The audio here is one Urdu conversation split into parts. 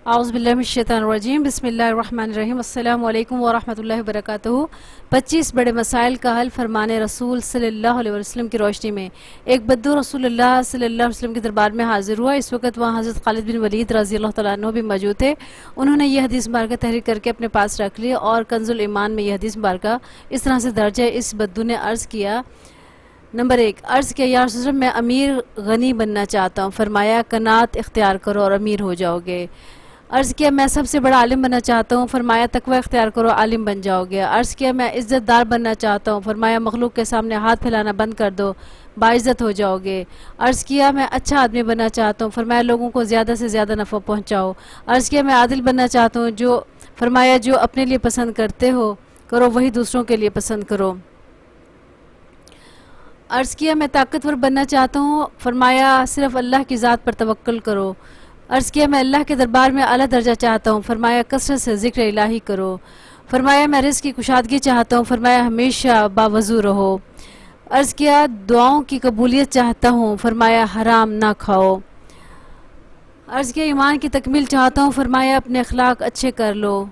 اعوذ باللہ من الشیطان الرجیم بسم اللہ الرحمن الرحیم السلام علیکم ورحمۃ اللہ وبرکاتہ۔ 25 بڑے مسائل کا حل فرمان رسول صلی اللہ علیہ وسلم کی روشنی میں ایک بدو رسول اللہ صلی اللہ علیہ وسلم کے دربار میں حاضر ہوا۔ اس وقت وہاں حضرت خالد بن ولید رضی اللہ تعالیٰ عنہ بھی موجود تھے۔ انہوں نے یہ حدیث مبارکہ تحریر کر کے اپنے پاس رکھ لی اور کنز الایمان میں یہ حدیث مبارکہ اس طرح سے درج ہے۔ اس بدو نے عرض کیا، نمبر 1، عرض کیا یا رسول اللہ میں امیر غنی بننا چاہتا ہوں۔ فرمایا قناعت اختیار کرو اور امیر ہو جاؤ گے۔ عرض کیا میں سب سے بڑا عالم بننا چاہتا ہوں۔ فرمایا تقوی اختیار کرو، عالم بن جاؤ گے۔ عرض کیا میں عزت دار بننا چاہتا ہوں۔ فرمایا مخلوق کے سامنے ہاتھ پھیلانا بند کر دو، باعزت ہو جاؤ گے۔ عرض کیا میں اچھا آدمی بننا چاہتا ہوں۔ فرمایا لوگوں کو زیادہ سے زیادہ نفع پہنچاؤ۔ عرض کیا میں عادل بننا چاہتا ہوں۔ فرمایا جو اپنے لیے پسند کرتے ہو کرو وہی دوسروں کے لیے پسند کرو۔ عرض کیا میں طاقتور بننا چاہتا ہوں۔ فرمایا صرف اللہ کی ذات پر توکل کرو۔ عرض کیا میں اللہ کے دربار میں اعلیٰ درجہ چاہتا ہوں۔ فرمایا کثرت سے ذکر الہی کرو۔ فرمایا میں رزق کی کشادگی چاہتا ہوں۔ فرمایا ہمیشہ باوضو رہو۔ عرض کیا دعاؤں کی قبولیت چاہتا ہوں۔ فرمایا حرام نہ کھاؤ۔ عرض کیا ایمان کی تکمیل چاہتا ہوں۔ فرمایا اپنے اخلاق اچھے کر لو۔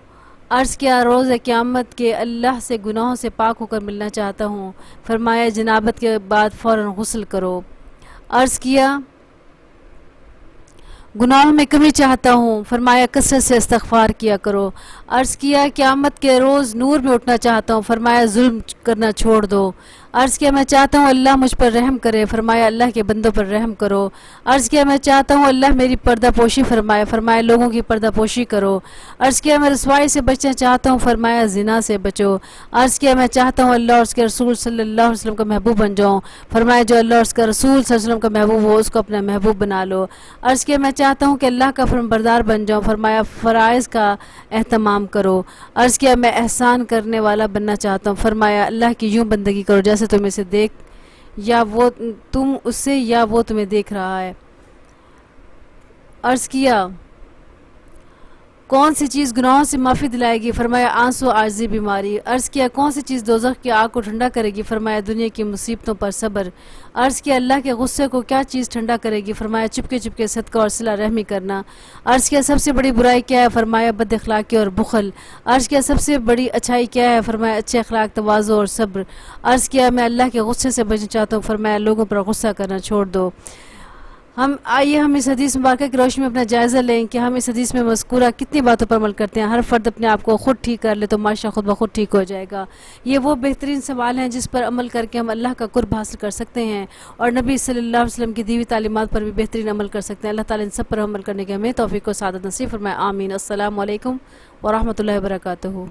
عرض کیا روز قیامت کے اللہ سے گناہوں سے پاک ہو کر ملنا چاہتا ہوں۔ فرمایا جنابت کے بعد فوراً غسل کرو۔ عرض کیا گناہوں میں کمی چاہتا ہوں۔ فرمایا کثرت سے استغفار کیا کرو۔ عرض کیا قیامت کے روز نور میں اٹھنا چاہتا ہوں۔ فرمایا ظلم کرنا چھوڑ دو۔ عرض کیا میں چاہتا ہوں اللہ مجھ پر رحم کرے۔ فرمایا اللہ کے بندوں پر رحم کرو۔ عرض کیا میں چاہتا ہوں اللہ میری پردہ پوشی فرمائے۔ فرمایا لوگوں کی پردہ پوشی کرو۔ عرض کیا میں رسوائی سے بچنا چاہتا ہوں۔ فرمایا زنا سے بچو۔ عرض کیا میں چاہتا ہوں اللہ اور اس کے رسول صلی اللہ علیہ وسلم کا محبوب بن جاؤں۔ فرمایا جو اللہ اور اس کا رسول صلی اللہ علیہ وسلم کا محبوب ہو اس کو اپنا محبوب بنا لو۔ عرض کیا میں چاہتا ہوں کہ اللہ کا فرمانبردار بن جاؤں۔ فرمایا فرائض کا اہتمام کرو۔ عرض کیا میں احسان کرنے والا بننا چاہتا ہوں۔ فرمایا اللہ کی یوں بندگی کرو جیسے تم اسے دیکھ یا وہ تم اس سے یا وہ تمہیں دیکھ رہا ہے۔ عرض کیا کون سی چیز گناہوں سے معافی دلائے گی؟ فرمایا آنسو عارضی بیماری۔ عرض کیا کون سی چیز دوزخ کی آگ کو ٹھنڈا کرے گی؟ فرمایا دنیا کی مصیبتوں پر صبر۔ عرض کیا اللہ کے غصے کو کیا چیز ٹھنڈا کرے گی؟ فرمایا چپکے چپکے صدقہ اور صلہ رحمی کرنا۔ عرض کیا سب سے بڑی برائی کیا ہے؟ فرمایا بد اخلاقی اور بخل۔ عرض کیا سب سے بڑی اچھائی کیا ہے؟ فرمایا اچھے اخلاق، تواضع اور صبر۔ عرض کیا میں اللہ کے غصے سے بچنا چاہتا ہوں۔ فرمایا لوگوں پر غصہ کرنا چھوڑ دو۔ ہم اس حدیث مبارکہ کی روشنی میں اپنا جائزہ لیں کہ ہم اس حدیث میں مذکورہ کتنی باتوں پر عمل کرتے ہیں۔ ہر فرد اپنے آپ کو خود ٹھیک کر لے تو معاشرہ خود بخود ٹھیک ہو جائے گا۔ یہ وہ بہترین سوال ہیں جس پر عمل کر کے ہم اللہ کا قرب حاصل کر سکتے ہیں اور نبی صلی اللہ علیہ وسلم کی دی ہوئی تعلیمات پر بھی بہترین عمل کر سکتے ہیں۔ اللہ تعالیٰ ان سب پر عمل کرنے کے ہمیں توفیق و سعادت نصیب فرمائے، آمین۔ السلام علیکم ورحمۃ اللہ وبرکاتہ۔